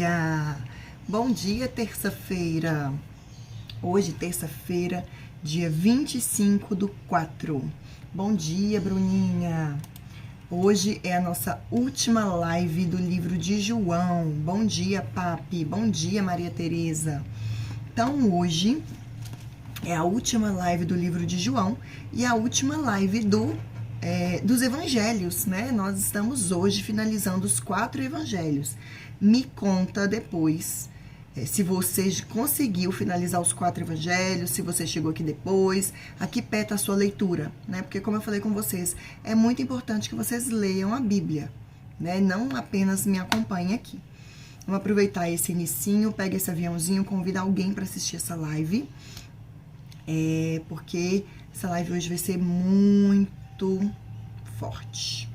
dia! Bom dia, terça-feira! Hoje, terça-feira, dia 25/4. Bom dia, Bruninha! Hoje é a nossa última live do livro de João. Bom dia, Papi! Bom dia, Maria Tereza! Então, hoje é a última live do livro de João e a última live dos evangelhos, né? Nós estamos hoje finalizando os 4 evangelhos. Me conta depois se você conseguiu finalizar os 4 evangelhos, se você chegou aqui depois, aqui perto a sua leitura, né? Porque como eu falei com vocês, é muito importante que vocês leiam a Bíblia, né? Não apenas me acompanhem aqui. Vamos aproveitar esse inicinho, pega esse aviãozinho, convida alguém para assistir essa live, porque essa live hoje vai ser muito forte.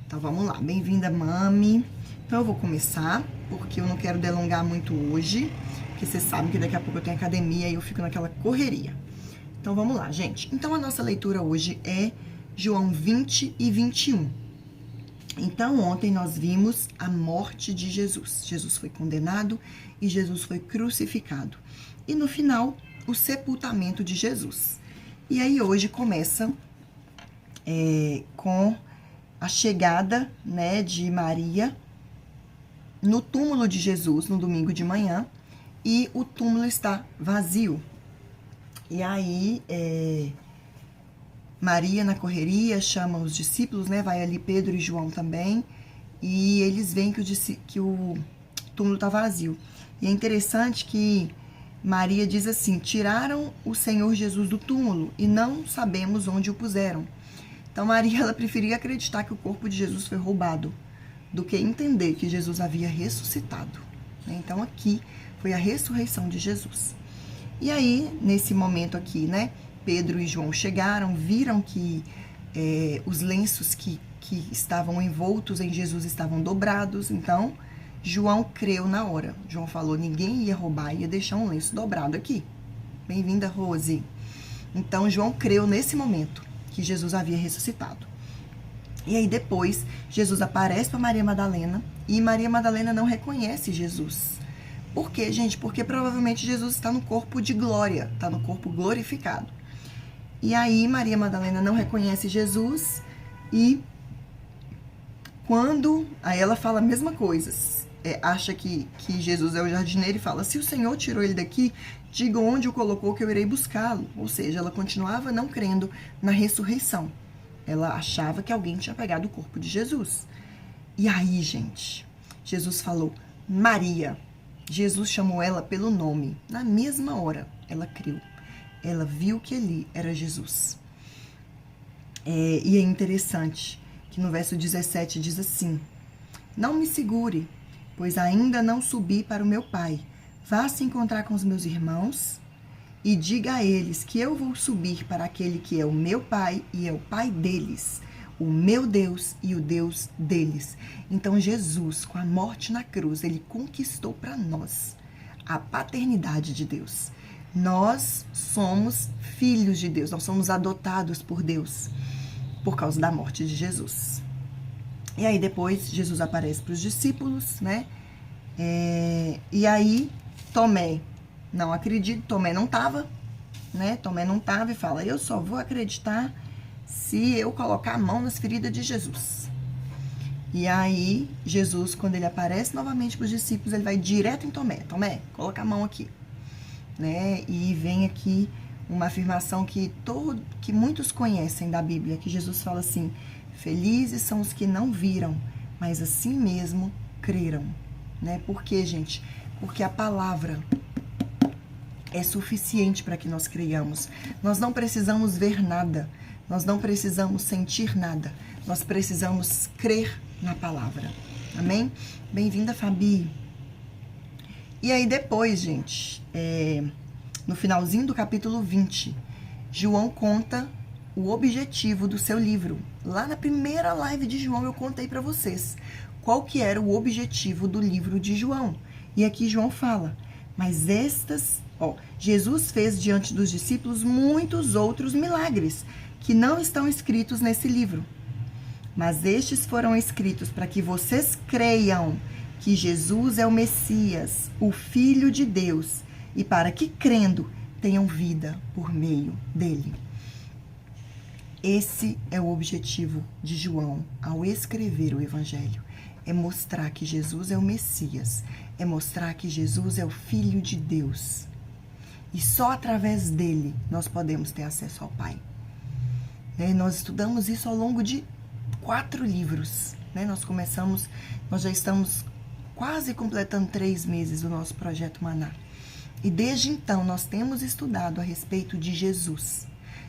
Então vamos lá, bem-vinda, Mami. Então eu vou começar, porque eu não quero delongar muito hoje, porque vocês sabem que daqui a pouco eu tenho academia e eu fico naquela correria. Então vamos lá, gente. Então a nossa leitura hoje é João 20 e 21. Então ontem nós vimos a morte de Jesus. Jesus foi condenado e Jesus foi crucificado. E no final, o sepultamento de Jesus. E aí hoje começa com a chegada, né, de Maria no túmulo de Jesus no domingo de manhã, e o túmulo está vazio. E aí Maria, na correria, chama os discípulos, né, vai ali Pedro e João também, e eles veem que o túmulo está vazio. E é interessante que Maria diz assim: tiraram o Senhor Jesus do túmulo e não sabemos onde o puseram. Então Maria, ela preferia acreditar que o corpo de Jesus foi roubado do que entender que Jesus havia ressuscitado, né? Então aqui foi a ressurreição de Jesus. E aí, nesse momento aqui, né, Pedro e João chegaram, viram que os lenços que estavam envoltos em Jesus estavam dobrados. Então João creu na hora. João falou: ninguém ia roubar, ia deixar um lenço dobrado aqui. Bem-vinda, Rose. Então João creu nesse momento que Jesus havia ressuscitado. E aí depois Jesus aparece para Maria Madalena e Maria Madalena não reconhece Jesus. Por quê, gente? Porque provavelmente Jesus está no corpo de glória, está no corpo glorificado. E aí Maria Madalena não reconhece Jesus e aí ela fala a mesma coisa, acha que Jesus é o jardineiro e fala: se o Senhor tirou ele daqui, diga onde o colocou que eu irei buscá-lo. Ou seja, ela continuava não crendo na ressurreição. Ela achava que alguém tinha pegado o corpo de Jesus. E aí, gente, Jesus falou: Maria. Jesus chamou ela pelo nome. Na mesma hora, ela creu. Ela viu que ali era Jesus. E é interessante que no verso 17 diz assim: não me segure, pois ainda não subi para o meu Pai. Vá se encontrar com os meus irmãos e diga a eles que eu vou subir para aquele que é o meu Pai e é o Pai deles, o meu Deus e o Deus deles. Então Jesus, com a morte na cruz, ele conquistou para nós a paternidade de Deus. Nós somos filhos de Deus, nós somos adotados por Deus por causa da morte de Jesus. E aí depois Jesus aparece para os discípulos, né? E aí Tomé não acredita, Tomé não estava, né? Tomé não estava e fala: eu só vou acreditar se eu colocar a mão nas feridas de Jesus. E aí Jesus, quando ele aparece novamente para os discípulos, ele vai direto em Tomé: Tomé, coloca a mão aqui, né? E vem aqui uma afirmação que muitos conhecem da Bíblia, que Jesus fala assim: felizes são os que não viram, mas assim mesmo creram, né? Por quê, gente? Porque a palavra é suficiente para que nós creiamos. Nós não precisamos ver nada, nós não precisamos sentir nada, nós precisamos crer na palavra. Amém? Bem-vinda, Fabi. E aí depois, gente, no finalzinho do capítulo 20, João conta o objetivo do seu livro. Lá na primeira live de João eu contei para vocês qual que era o objetivo do livro de João. E aqui João fala: mas Jesus fez diante dos discípulos muitos outros milagres que não estão escritos nesse livro. Mas estes foram escritos para que vocês creiam que Jesus é o Messias, o Filho de Deus, e para que, crendo, tenham vida por meio dele. Esse é o objetivo de João ao escrever o Evangelho. É mostrar que Jesus é o Messias, é mostrar que Jesus é o Filho de Deus. E só através dele nós podemos ter acesso ao Pai. Nós estudamos isso ao longo de 4 livros. Nós já estamos quase completando 3 meses do nosso Projeto Maná. E desde então nós temos estudado a respeito de Jesus,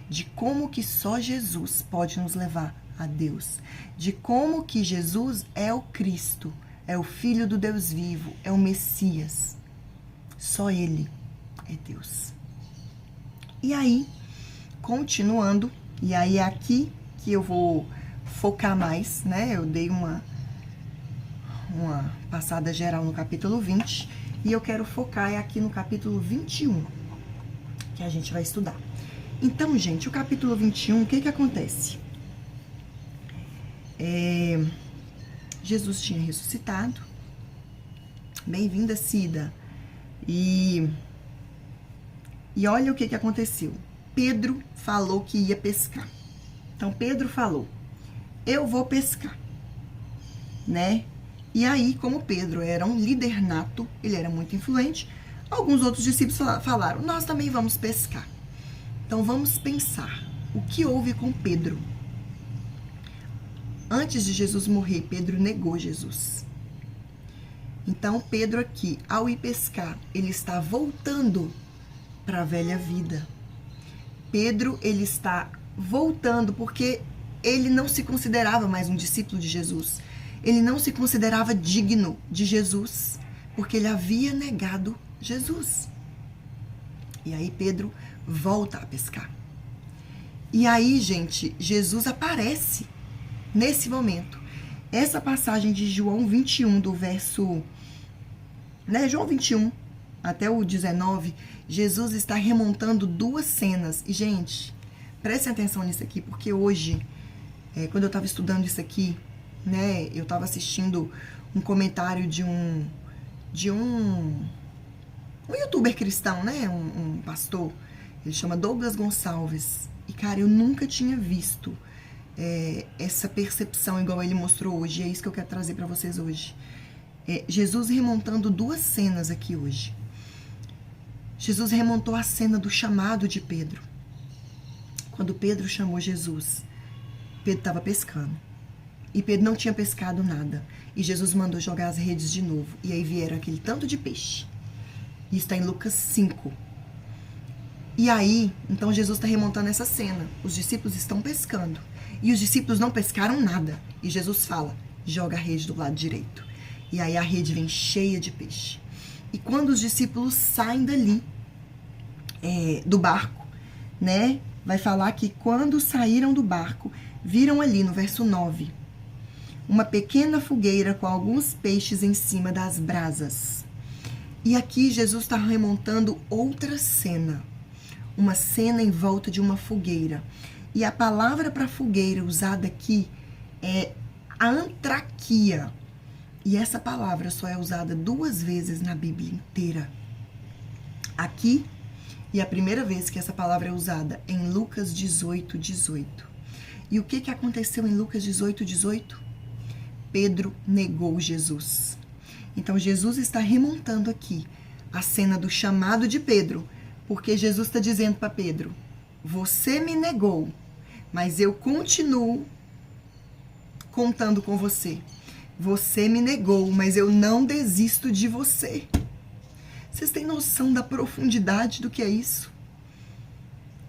de como que só Jesus pode nos levar a Deus, de como que Jesus é o Cristo, é o Filho do Deus vivo, é o Messias. Só Ele é Deus. E aí, continuando, e aí é aqui que eu vou focar mais, né? Eu dei uma passada geral no capítulo 20 e eu quero focar aqui no capítulo 21, que a gente vai estudar. Então, gente, o capítulo 21, o que acontece? Jesus tinha ressuscitado. Bem-vinda, Cida. E olha o que aconteceu. Pedro falou que ia pescar. Então, Pedro falou, eu vou pescar, né? E aí, como Pedro era um líder nato, ele era muito influente, alguns outros discípulos falaram, nós também vamos pescar. Então, vamos pensar, o que houve com Pedro? Antes de Jesus morrer, Pedro negou Jesus. Então, Pedro aqui, ao ir pescar, ele está voltando para a velha vida. Pedro, ele está voltando porque ele não se considerava mais um discípulo de Jesus. Ele não se considerava digno de Jesus, porque ele havia negado Jesus. E aí Pedro volta a pescar. E aí, gente, Jesus aparece nesse momento. Essa passagem de João 21, do verso... João 21 até o 19, Jesus está remontando 2 cenas. E, gente, prestem atenção nisso aqui, porque hoje, quando eu estava estudando isso aqui, né, eu estava assistindo um comentário de um youtuber cristão, né, um pastor, ele chama Douglas Gonçalves. E, cara, eu nunca tinha visto essa percepção igual ele mostrou hoje. E é isso que eu quero trazer para vocês hoje. Jesus remontando 2 cenas aqui hoje. Jesus remontou a cena do chamado de Pedro. Quando Pedro chamou Jesus, Pedro estava pescando. E Pedro não tinha pescado nada. E Jesus mandou jogar as redes de novo. E aí vieram aquele tanto de peixe. Isso está em Lucas 5. E aí, então Jesus está remontando essa cena. Os discípulos estão pescando. E os discípulos não pescaram nada. E Jesus fala, joga a rede do lado direito. E aí a rede vem cheia de peixe. E quando os discípulos saem dali, do barco, né? Vai falar que quando saíram do barco, viram ali no verso 9, uma pequena fogueira com alguns peixes em cima das brasas. E aqui Jesus está remontando outra cena. Uma cena em volta de uma fogueira. E a palavra para fogueira usada aqui é antraquia. E essa palavra só é usada 2 vezes na Bíblia inteira. Aqui, e a primeira vez que essa palavra é usada em Lucas 18, 18. E o que aconteceu em Lucas 18, 18? Pedro negou Jesus. Então, Jesus está remontando aqui a cena do chamado de Pedro, porque Jesus está dizendo para Pedro, você me negou, mas eu continuo contando com você. Você me negou, mas eu não desisto de você. Vocês têm noção da profundidade do que é isso?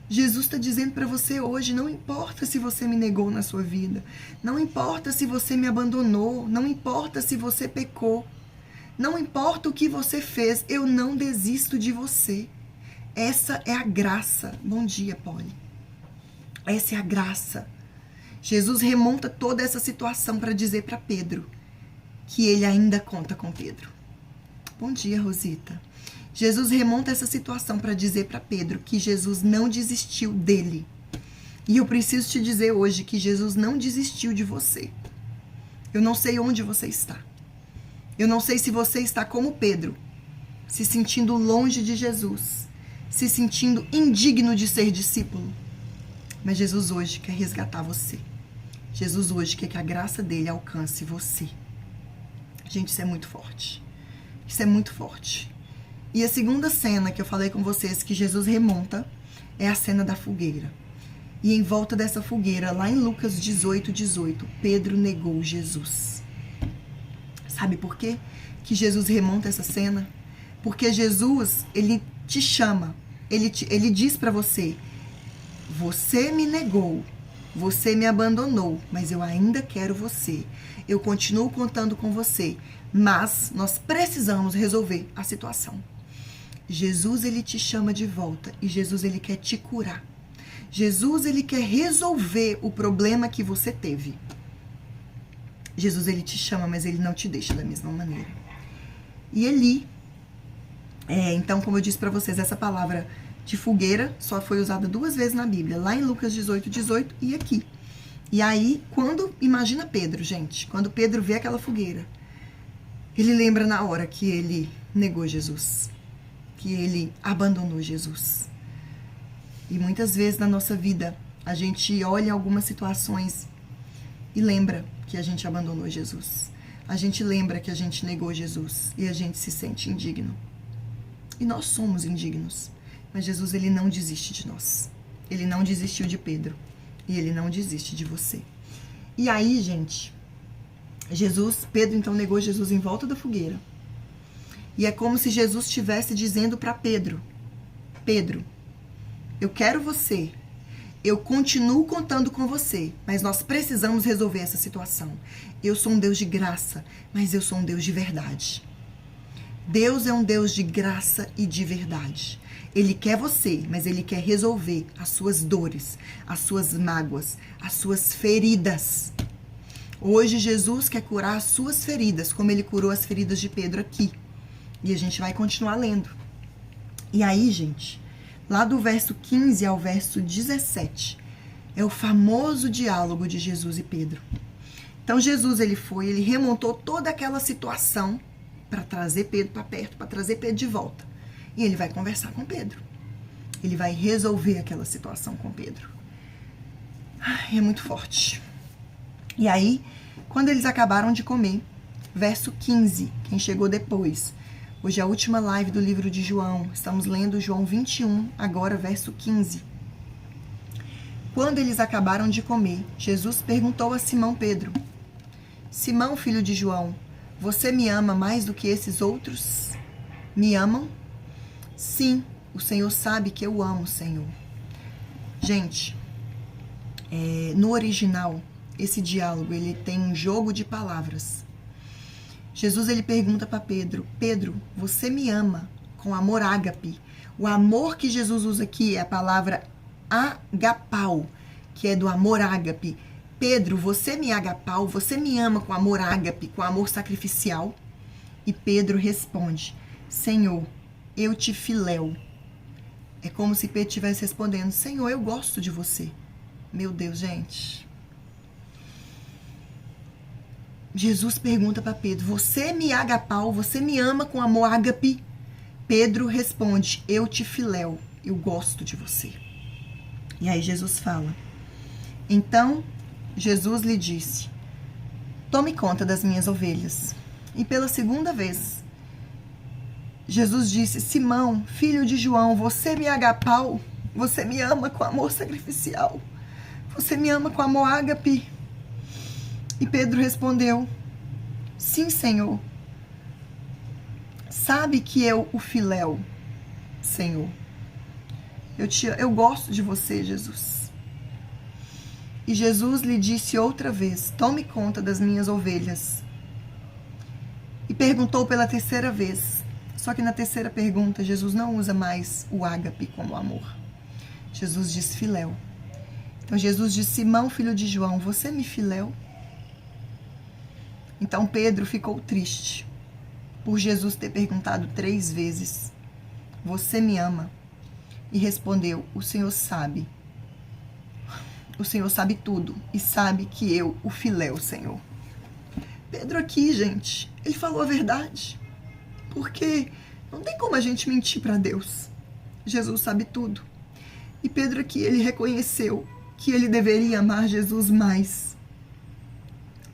Jesus está dizendo para você hoje, não importa se você me negou na sua vida, não importa se você me abandonou, não importa se você pecou, não importa o que você fez, eu não desisto de você. Essa é a graça. Bom dia, Polly. Essa é a graça. Jesus remonta toda essa situação para dizer para Pedro que ele ainda conta com Pedro. Bom dia, Rosita. Jesus remonta essa situação para dizer para Pedro que Jesus não desistiu dele. E eu preciso te dizer hoje que Jesus não desistiu de você. Eu não sei onde você está. Eu não sei se você está como Pedro, se sentindo longe de Jesus, se sentindo indigno de ser discípulo. Mas Jesus hoje quer resgatar você. Jesus hoje quer que a graça dele alcance você. Gente, isso é muito forte. Isso é muito forte. E a segunda cena que eu falei com vocês que Jesus remonta é a cena da fogueira. E em volta dessa fogueira, lá em Lucas 18:18, Pedro negou Jesus. Sabe por quê que Jesus remonta essa cena? Porque Jesus, ele te chama, ele diz pra você, você me negou, você me abandonou, mas eu ainda quero você. Eu continuo contando com você, mas nós precisamos resolver a situação. Jesus, ele te chama de volta e Jesus, ele quer te curar. Jesus, ele quer resolver o problema que você teve. Jesus, ele te chama, mas ele não te deixa da mesma maneira. E Eli, então, como eu disse para vocês, essa palavra de fogueira só foi usada 2 vezes na Bíblia, lá em Lucas 18:18 e aqui. E aí, imagina Pedro, gente, quando Pedro vê aquela fogueira, ele lembra na hora que ele negou Jesus, que ele abandonou Jesus. E muitas vezes na nossa vida, a gente olha algumas situações e lembra que a gente abandonou Jesus. A gente lembra que a gente negou Jesus e a gente se sente indigno. E nós somos indignos. Mas Jesus, ele não desiste de nós. Ele não desistiu de Pedro. E ele não desiste de você. E aí, gente, Pedro então negou Jesus em volta da fogueira. E é como se Jesus estivesse dizendo para Pedro, Pedro, eu quero você. Eu continuo contando com você, mas nós precisamos resolver essa situação. Eu sou um Deus de graça, mas eu sou um Deus de verdade. Deus é um Deus de graça e de verdade. Ele quer você, mas ele quer resolver as suas dores, as suas mágoas, as suas feridas. Hoje Jesus quer curar as suas feridas, como ele curou as feridas de Pedro aqui. E a gente vai continuar lendo. E aí, gente, lá do verso 15 ao verso 17, é o famoso diálogo de Jesus e Pedro. Então Jesus, ele remontou toda aquela situação para trazer Pedro para perto, para trazer Pedro de volta. E ele vai conversar com Pedro. Ele vai resolver aquela situação com Pedro. É muito forte. E aí, quando eles acabaram de comer, verso 15, quem chegou depois. Hoje é a última live do livro de João. Estamos lendo João 21, agora verso 15. Quando eles acabaram de comer, Jesus perguntou a Simão Pedro: Simão, filho de João, você me ama mais do que esses outros? Me amam? Sim, o Senhor sabe que eu amo o Senhor. Gente, no original, esse diálogo, ele tem um jogo de palavras. Jesus, ele pergunta para Pedro, Pedro, você me ama com amor ágape. O amor que Jesus usa aqui é a palavra agapau, que é do amor ágape. Pedro, você me agapau, você me ama com amor ágape, com amor sacrificial? E Pedro responde, Senhor, eu te filéu. É como se Pedro estivesse respondendo, Senhor, eu gosto de você. Meu Deus, gente. Jesus pergunta para Pedro, você me agapau, você me ama com amor ágape? Pedro responde, eu te filéu, eu gosto de você. E aí Jesus fala, então Jesus lhe disse, tome conta das minhas ovelhas. E pela segunda vez, Jesus disse, Simão, filho de João, você me agapau, você me ama com amor sacrificial, você me ama com amor ágape? E Pedro respondeu, sim, Senhor. Sabe que eu o filéu, Senhor. Eu gosto de você, Jesus. E Jesus lhe disse outra vez, tome conta das minhas ovelhas. E perguntou pela terceira vez. Só que na terceira pergunta, Jesus não usa mais o ágape como amor. Jesus diz filéu. Então Jesus disse, Simão, filho de João, você me filéu? Então Pedro ficou triste por Jesus ter perguntado 3 vezes, você me ama? E respondeu, o Senhor sabe. O Senhor sabe tudo e sabe que eu o filéu, Senhor. Pedro aqui, gente, ele falou a verdade. Porque não tem como a gente mentir para Deus. Jesus sabe tudo. E Pedro aqui, ele reconheceu que ele deveria amar Jesus mais,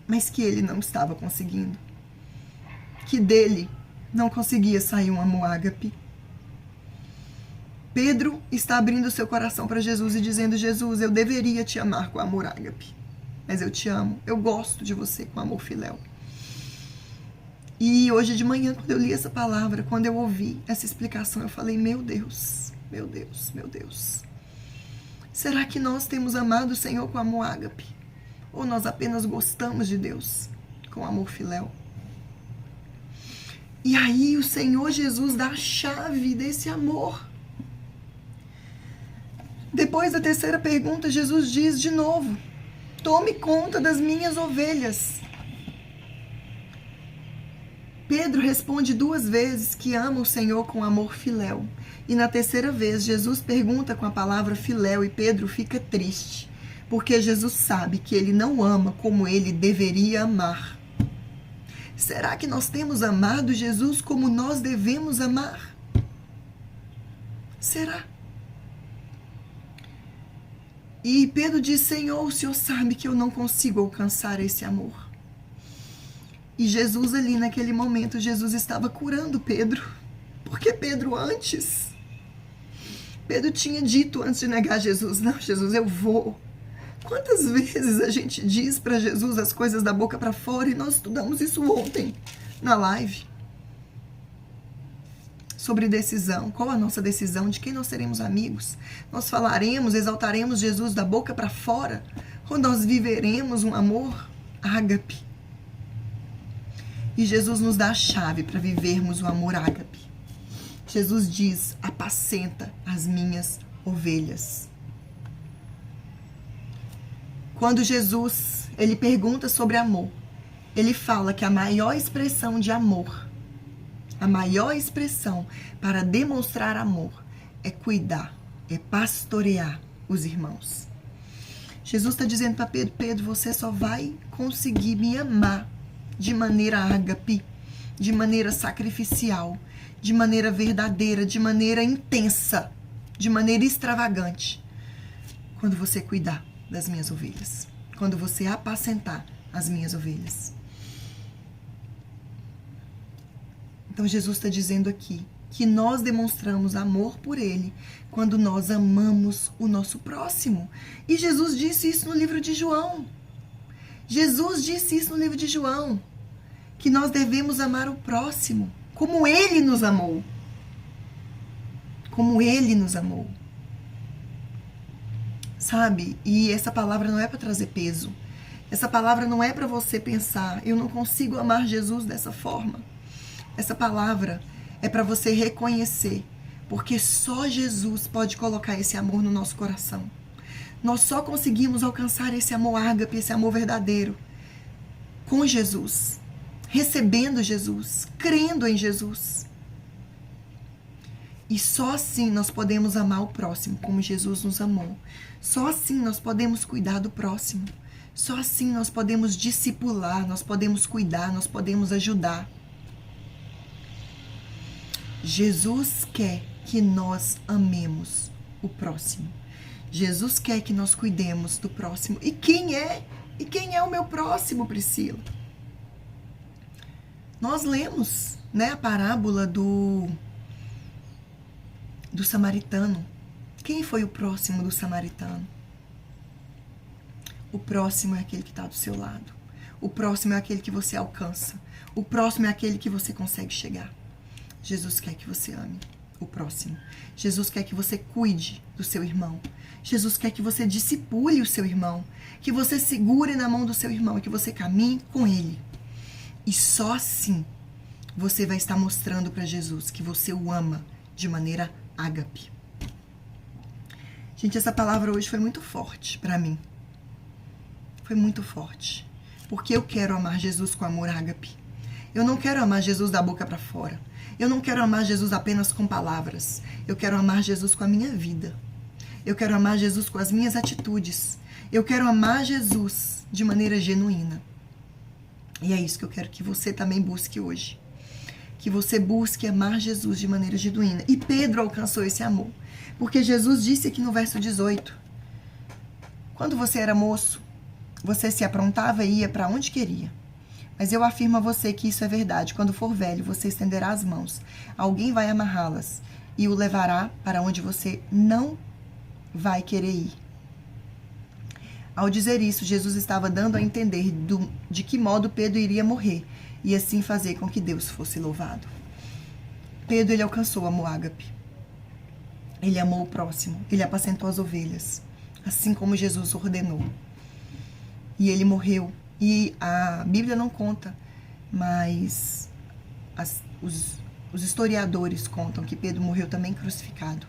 mas que ele não estava conseguindo. Que dele não conseguia sair um amor ágape. Pedro está abrindo seu coração para Jesus e dizendo: Jesus, eu deveria te amar com amor ágape, mas eu te amo, eu gosto de você com amor filéu. E hoje de manhã, quando eu li essa palavra, quando eu ouvi essa explicação, eu falei: meu Deus, meu Deus, meu Deus. Será que nós temos amado o Senhor com amor ágape? Ou nós apenas gostamos de Deus com amor filéu? E aí o Senhor Jesus dá a chave desse amor. Depois da terceira pergunta, Jesus diz de novo: tome conta das minhas ovelhas. Pedro responde 2 vezes que ama o Senhor com amor filéu. E na terceira vez, Jesus pergunta com a palavra filéu e Pedro fica triste, porque Jesus sabe que ele não ama como ele deveria amar. Será que nós temos amado Jesus como nós devemos amar? Será? E Pedro diz: Senhor, o Senhor sabe que eu não consigo alcançar esse amor. E Jesus ali naquele momento, Jesus estava curando Pedro. Porque Pedro tinha dito antes de negar Jesus: não, Jesus, eu vou. Quantas vezes a gente diz para Jesus as coisas da boca para fora, e nós estudamos isso ontem na live. Sobre decisão, qual a nossa decisão, de quem nós seremos amigos? Nós falaremos, exaltaremos Jesus da boca para fora, ou nós viveremos um amor ágape? E Jesus nos dá a chave para vivermos o amor ágape. Jesus diz: apacenta as minhas ovelhas. Quando Jesus, ele pergunta sobre amor, ele fala que a maior expressão de amor, a maior expressão para demonstrar amor é cuidar, é pastorear os irmãos. Jesus está dizendo para Pedro: Pedro, você só vai conseguir me amar de maneira ágape, de maneira sacrificial, de maneira verdadeira, de maneira intensa, de maneira extravagante, quando você cuidar das minhas ovelhas, quando você apacentar as minhas ovelhas. Então Jesus está dizendo aqui que nós demonstramos amor por Ele quando nós amamos o nosso próximo. E Jesus disse isso no livro de João. Jesus disse isso no livro de João, que nós devemos amar o próximo como Ele nos amou. Como Ele nos amou. Sabe? E essa palavra não é para trazer peso. Essa palavra não é para você pensar: eu não consigo amar Jesus dessa forma. Essa palavra é para você reconhecer, porque só Jesus pode colocar esse amor no nosso coração. Nós só conseguimos alcançar esse amor ágape, esse amor verdadeiro, com Jesus, recebendo Jesus, crendo em Jesus. E só assim nós podemos amar o próximo como Jesus nos amou. Só assim nós podemos cuidar do próximo. Só assim nós podemos discipular, nós podemos cuidar, nós podemos ajudar. Jesus quer que nós amemos o próximo. Jesus quer que nós cuidemos do próximo. E quem é? E quem é o meu próximo, Priscila? Nós lemos, né, a parábola do samaritano. Quem foi o próximo do samaritano? O próximo é aquele que está do seu lado. O próximo é aquele que você alcança. O próximo é aquele que você consegue chegar. Jesus quer que você ame o próximo. Jesus quer que você cuide do seu irmão. Jesus quer que você discipule o seu irmão. Que você segure na mão do seu irmão e que você caminhe com ele. E só assim você vai estar mostrando para Jesus que você o ama de maneira ágape. Gente, essa palavra hoje foi muito forte para mim. Foi muito forte. Porque eu quero amar Jesus com amor ágape. Eu não quero amar Jesus da boca para fora. Eu não quero amar Jesus apenas com palavras. Eu quero amar Jesus com a minha vida. Eu quero amar Jesus com as minhas atitudes. Eu quero amar Jesus de maneira genuína. E é isso que eu quero que você também busque hoje. Que você busque amar Jesus de maneira genuína. E Pedro alcançou esse amor. Porque Jesus disse aqui no verso 18: quando você era moço, você se aprontava e ia para onde queria. Mas eu afirmo a você que isso é verdade. Quando for velho, você estenderá as mãos. Alguém vai amarrá-las e o levará para onde você não vai querer ir. Ao dizer isso, Jesus estava dando a entender de que modo Pedro iria morrer e assim fazer com que Deus fosse louvado. Pedro, ele alcançou o amor ágape. Ele amou o próximo. Ele apacentou as ovelhas, assim como Jesus ordenou. E ele morreu. E a Bíblia não conta, mas os historiadores contam que Pedro morreu também crucificado.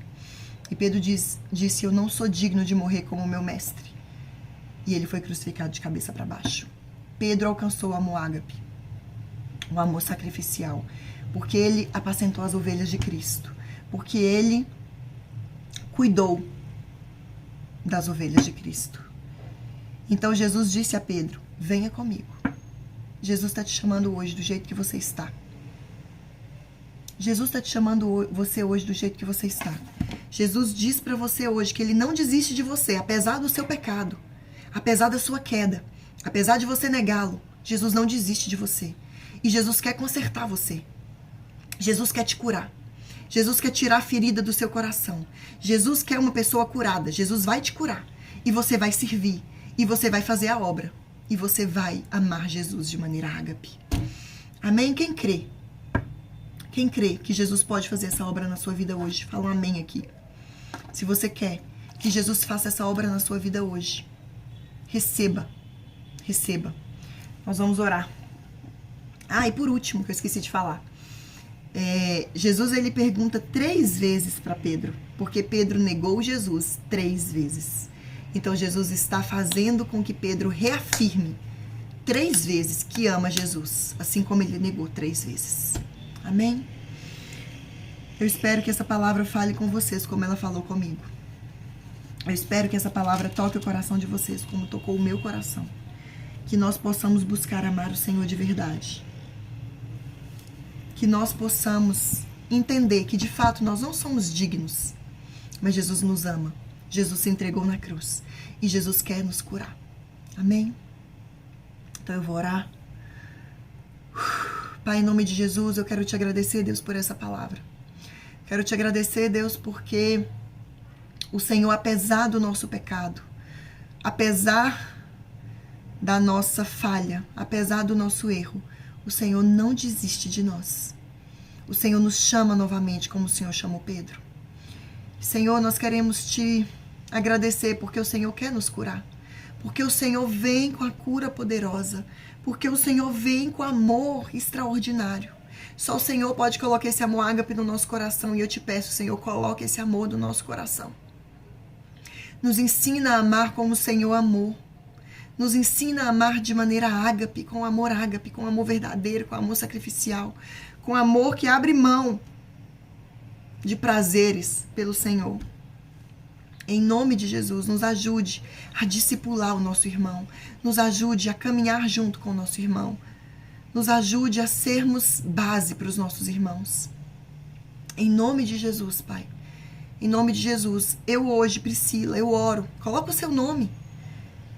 E Pedro disse: eu não sou digno de morrer como meu mestre. E ele foi crucificado de cabeça para baixo. Pedro alcançou o amor ágape, o amor sacrificial, porque ele apacentou as ovelhas de Cristo, porque ele cuidou das ovelhas de Cristo. Então Jesus disse a Pedro: venha comigo. Jesus está te chamando hoje do jeito que você está. Jesus está te chamando você hoje do jeito que você está. Jesus diz para você hoje que ele não desiste de você, apesar do seu pecado, apesar da sua queda, apesar de você negá-lo. Jesus não desiste de você. E Jesus quer consertar você. Jesus quer te curar. Jesus quer tirar a ferida do seu coração. Jesus quer uma pessoa curada. Jesus vai te curar. E você vai servir. E você vai fazer a obra. E você vai amar Jesus de maneira ágape. Amém? Quem crê? Quem crê que Jesus pode fazer essa obra na sua vida hoje? Fala um amém aqui. Se você quer que Jesus faça essa obra na sua vida hoje, receba. Receba. Nós vamos orar. Ah, e por último, que eu esqueci de falar. Jesus, ele pergunta 3 vezes para Pedro, porque Pedro negou Jesus 3 vezes. Então, Jesus está fazendo com que Pedro reafirme 3 vezes que ama Jesus, assim como ele negou 3 vezes. Amém? Eu espero que essa palavra fale com vocês como ela falou comigo. Eu espero que essa palavra toque o coração de vocês como tocou o meu coração. Que nós possamos buscar amar o Senhor de verdade. Que nós possamos entender que de fato nós não somos dignos, mas Jesus nos ama. Jesus se entregou na cruz e Jesus quer nos curar. Amém? Então eu vou orar. Pai, em nome de Jesus, eu quero te agradecer, Deus, por essa palavra. Quero te agradecer, Deus, porque o Senhor, apesar do nosso pecado, apesar da nossa falha, apesar do nosso erro, o Senhor não desiste de nós. O Senhor nos chama novamente, como o Senhor chamou Pedro. Senhor, nós queremos te agradecer porque o Senhor quer nos curar. Porque o Senhor vem com a cura poderosa. Porque o Senhor vem com amor extraordinário. Só o Senhor pode colocar esse amor ágape no nosso coração. E eu te peço, Senhor, coloque esse amor no nosso coração. Nos ensina a amar como o Senhor amou. Nos ensina a amar de maneira ágape, com amor verdadeiro, com amor sacrificial, com amor que abre mão de prazeres pelo Senhor. Em nome de Jesus, nos ajude a discipular o nosso irmão, nos ajude a caminhar junto com o nosso irmão, nos ajude a sermos base para os nossos irmãos. Em nome de Jesus, Pai. Em nome de Jesus, eu hoje, Priscila, eu oro, coloca o seu nome.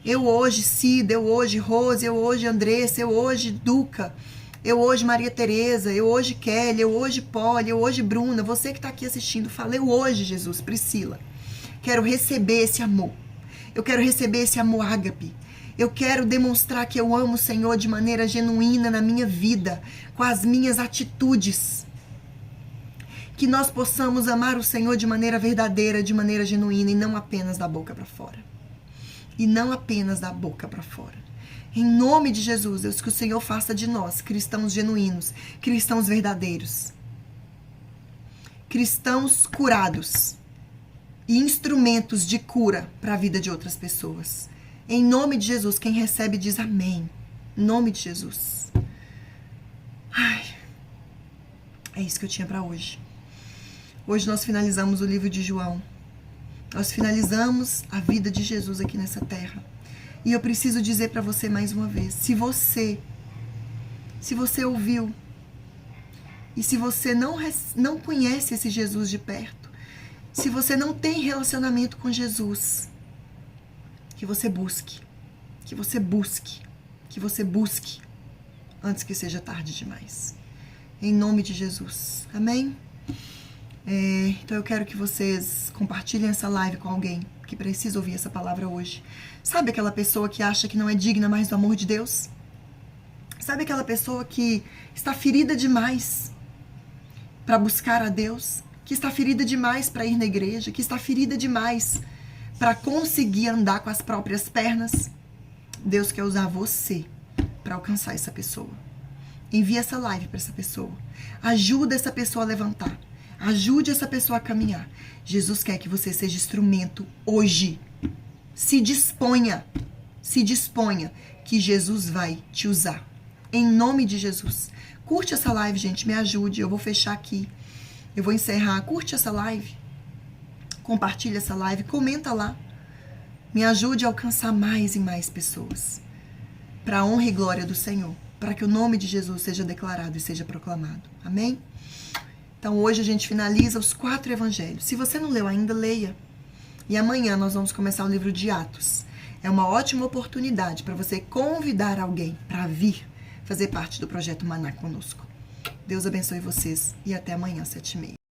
Eu hoje, Cida, eu hoje, Rose, eu hoje, Andressa, eu hoje, Duca, eu hoje, Maria Tereza, eu hoje, Kelly, eu hoje, Polly, eu hoje, Bruna, você que está aqui assistindo, fala, eu hoje, Jesus, Priscila, quero receber esse amor, eu quero receber esse amor ágape, eu quero demonstrar que eu amo o Senhor de maneira genuína na minha vida, com as minhas atitudes, que nós possamos amar o Senhor de maneira verdadeira, de maneira genuína e não apenas da boca para fora. E não apenas da boca para fora. Em nome de Jesus, Deus, que o Senhor faça de nós cristãos genuínos, cristãos verdadeiros, cristãos curados e instrumentos de cura para a vida de outras pessoas. Em nome de Jesus, quem recebe diz amém. Em nome de Jesus. Ai, é isso que eu tinha para hoje. Hoje nós finalizamos o livro de João. Nós finalizamos a vida de Jesus aqui nessa terra. E eu preciso dizer para você mais uma vez, se você se você ouviu, e se você não conhece esse Jesus de perto, se você não tem relacionamento com Jesus, que você busque, que você busque, que você busque, antes que seja tarde demais. Em nome de Jesus. Amém? Então eu quero que vocês compartilhem essa live com alguém que precisa ouvir essa palavra hoje. Sabe aquela pessoa que acha que não é digna mais do amor de Deus? Sabe aquela pessoa que está ferida demais para buscar a Deus? Que está ferida demais para ir na igreja? Que está ferida demais para conseguir andar com as próprias pernas? Deus quer usar você para alcançar essa pessoa. Envie essa live para essa pessoa. Ajuda essa pessoa a levantar. Ajude essa pessoa a caminhar. Jesus quer que você seja instrumento hoje. Se disponha, que Jesus vai te usar. Em nome de Jesus. Curte essa live, gente, me ajude. Eu vou fechar aqui. Eu vou encerrar. Curte essa live. Compartilha essa live. Comenta lá. Me ajude a alcançar mais e mais pessoas. Para a honra e glória do Senhor. Para que o nome de Jesus seja declarado e seja proclamado. Amém? Então hoje a gente finaliza os 4 evangelhos. Se você não leu ainda, leia. E amanhã nós vamos começar o livro de Atos. É uma ótima oportunidade para você convidar alguém para vir fazer parte do projeto Maná conosco. Deus abençoe vocês e até amanhã, 7h30.